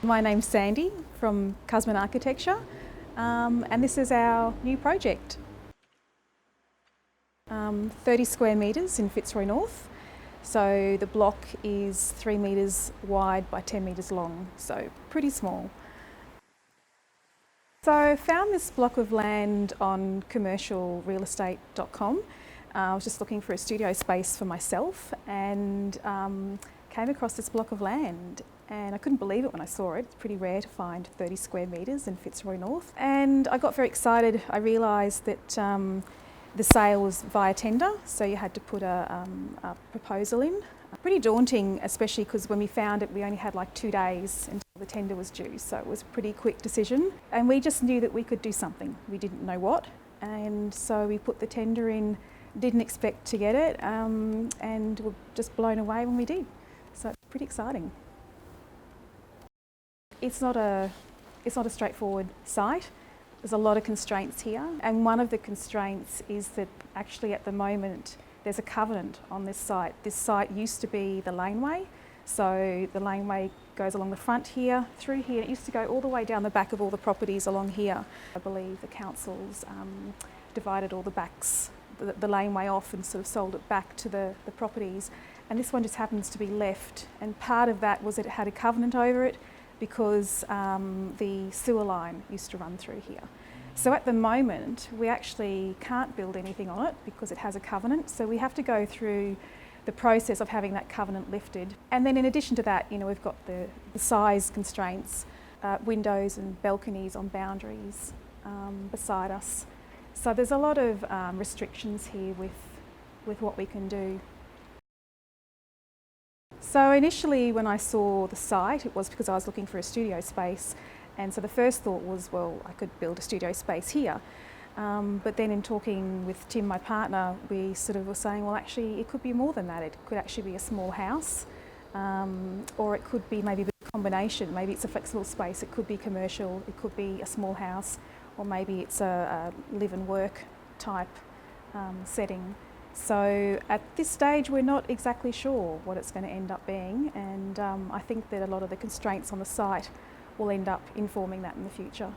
My name's Sandi from Kuzman Architecture, and this is our new project. 30 square metres in Fitzroy North. So the block is 3 metres wide by 10 metres long, so pretty small. So I found this block of land on commercialrealestate.com. I was just looking for a studio space for myself and came across this block of land, and I couldn't believe it when I saw it. It's pretty rare to find 30 square metres in Fitzroy North. And I got very excited. I realised that the sale was via tender, so you had to put a proposal in. Pretty daunting, especially because when we found it, we only had like 2 days until the tender was due, so it was a pretty quick decision. And we just knew that we could do something. We didn't know what, and so we put the tender in, didn't expect to get it, and were just blown away when we did. So it's pretty exciting. It's not a straightforward site. There's a lot of constraints here, and one of the constraints is that actually at the moment there's a covenant on this site. This site used to be the laneway, so the laneway goes along the front here, through here. It used to go all the way down the back of all the properties along here. I believe the councils divided all the backs, the laneway off, and sort of sold it back to the properties. And this one just happens to be left, and part of that was that it had a covenant over it because the sewer line used to run through here. So at the moment we actually can't build anything on it because it has a covenant, so we have to go through the process of having that covenant lifted. And then in addition to that, you know, we've got the size constraints, windows and balconies on boundaries beside us. So there's a lot of restrictions here with what we can do. So initially when I saw the site, it was because I was looking for a studio space, and so the first thought was, well, I could build a studio space here. But then in talking with Tim, my partner, we sort of were saying, well, actually it could be more than that. It could actually be a small house, or it could be maybe a combination. Maybe it's a flexible space, it could be commercial, it could be a small house, or maybe it's a live and work type setting. So at this stage we're not exactly sure what it's going to end up being, and I think that a lot of the constraints on the site will end up informing that in the future.